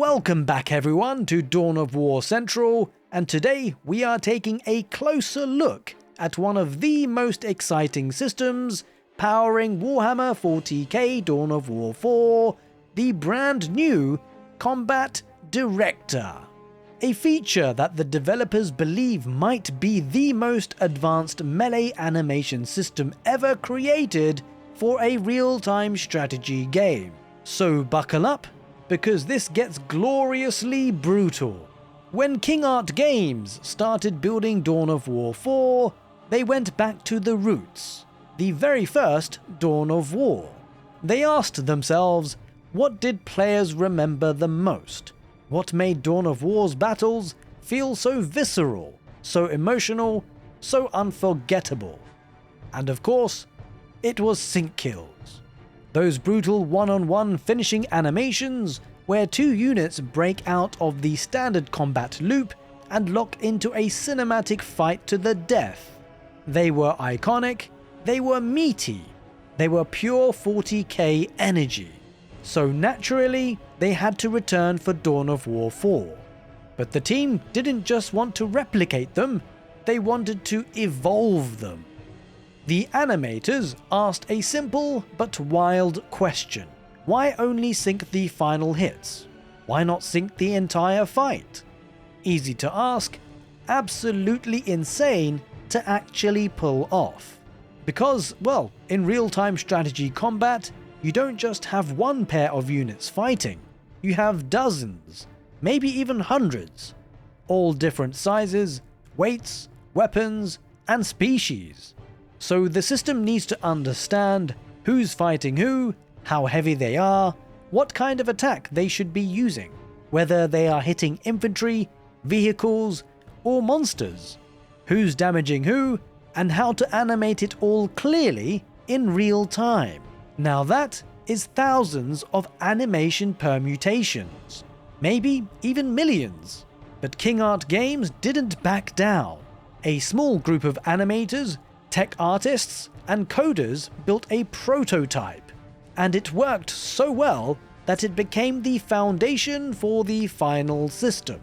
Welcome back everyone to Dawn of War Central, and today we are taking a closer look at one of the most exciting systems powering Warhammer 40k Dawn of War 4, the brand new Combat Director. A feature that the developers believe might be the most advanced melee animation system ever created for a real-time strategy game. So buckle up, because this gets gloriously brutal. When King Art Games started building Dawn of War 4, they went back to the roots, the very first Dawn of War. They asked themselves, what did players remember the most? What made Dawn of War's battles feel so visceral, so emotional, so unforgettable? And of course, it was sync kills. Those brutal one-on-one finishing animations where two units break out of the standard combat loop and lock into a cinematic fight to the death. They were iconic, they were meaty, they were pure 40k energy. So naturally, they had to return for Dawn of War 4. But the team didn't just want to replicate them, they wanted to evolve them. The animators asked a simple but wild question. Why only sync the final hits? Why not sync the entire fight? Easy to ask, absolutely insane to actually pull off. Because, well, in real-time strategy combat, you don't just have one pair of units fighting, you have dozens, maybe even hundreds, all different sizes, weights, weapons, and species. So the system needs to understand who's fighting who, how heavy they are, what kind of attack they should be using, whether they are hitting infantry, vehicles, or monsters, who's damaging who, and how to animate it all clearly in real time. Now that is thousands of animation permutations, maybe even millions. But King Art Games didn't back down. A small group of animators, tech artists, and coders built a prototype, and it worked so well that it became the foundation for the final system.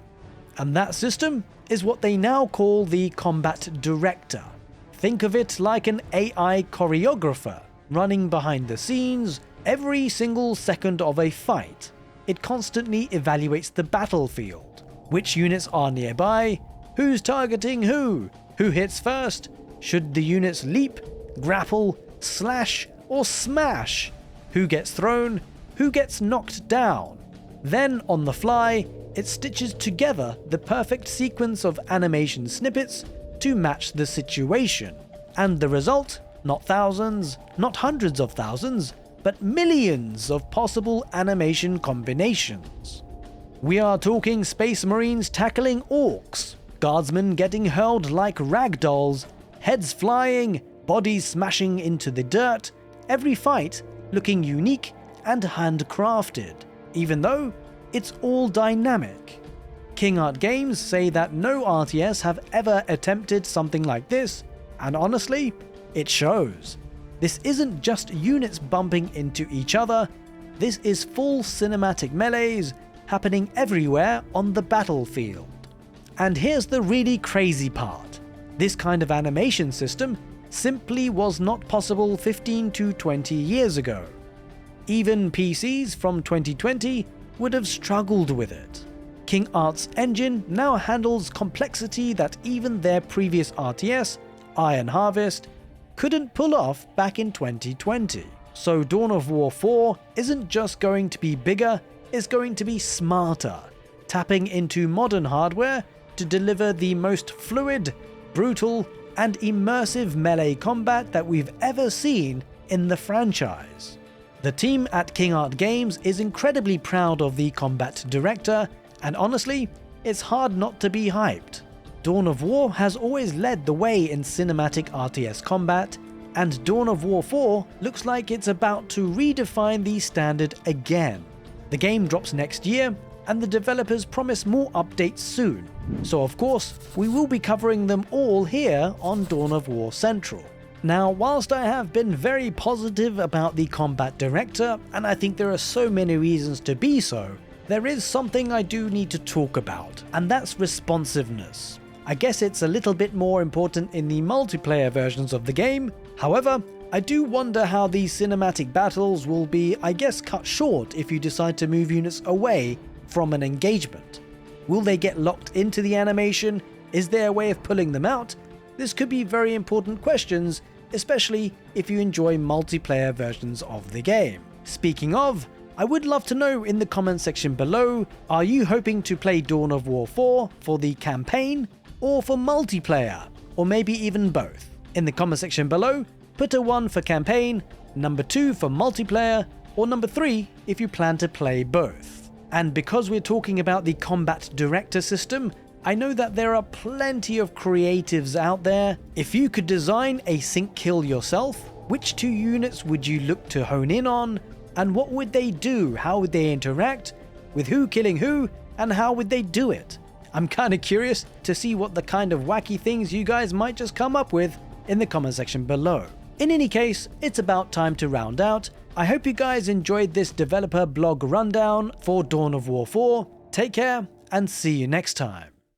And that system is what they now call the Combat Director. Think of it like an AI choreographer running behind the scenes every single second of a fight. It constantly evaluates the battlefield, which units are nearby, who's targeting who hits first, should the units leap, grapple, slash, or smash, who gets thrown, who gets knocked down. Then, on the fly, it stitches together the perfect sequence of animation snippets to match the situation. And the result? Not thousands, not hundreds of thousands, but millions of possible animation combinations. We are talking Space Marines tackling orcs, guardsmen getting hurled like ragdolls, heads flying, bodies smashing into the dirt, every fight looking unique and handcrafted, even though it's all dynamic. King Art Games say that no RTS have ever attempted something like this, and honestly, it shows. This isn't just units bumping into each other, this is full cinematic melees happening everywhere on the battlefield. And here's the really crazy part. This kind of animation system simply was not possible 15 to 20 years ago. Even PCs from 2020 would have struggled with it. King Art's engine now handles complexity that even their previous RTS, Iron Harvest, couldn't pull off back in 2020. So Dawn of War 4 isn't just going to be bigger, it's going to be smarter, tapping into modern hardware to deliver the most fluid, brutal, and immersive melee combat that we've ever seen in the franchise. The team at King Art Games is incredibly proud of the Combat Director, and honestly, it's hard not to be hyped. Dawn of War has always led the way in cinematic RTS combat, and Dawn of War 4 looks like it's about to redefine the standard again. The game drops next year, and the developers promise more updates soon, so of course we will be covering them all here on Dawn of War Central. Now, whilst I have been very positive about the Combat Director, and I think there are so many reasons to be so, there is something I do need to talk about, and that's responsiveness. I guess it's a little bit more important in the multiplayer versions of the game. However, I do wonder how these cinematic battles will be, I guess, cut short if you decide to move units away from an engagement. Will they get locked into the animation? Is there a way of pulling them out? This could be very important questions, especially if you enjoy multiplayer versions of the game. Speaking of, I would love to know in the comment section below, are you hoping to play Dawn of War 4 for the campaign or for multiplayer, or maybe even both? In the comment section below, put a 1 for campaign, number 2 for multiplayer, or number 3 if you plan to play both. And because we're talking about the combat director system, I know that there are plenty of creatives out there. If you could design a sync kill yourself, which 2 units would you look to hone in on? And what would they do? How would they interact? With who killing who? And how would they do it? I'm kinda curious to see what the kind of wacky things you guys might just come up with in the comment section below. In any case, it's about time to round out. I hope you guys enjoyed this developer blog rundown for Dawn of War 4. Take care and see you next time.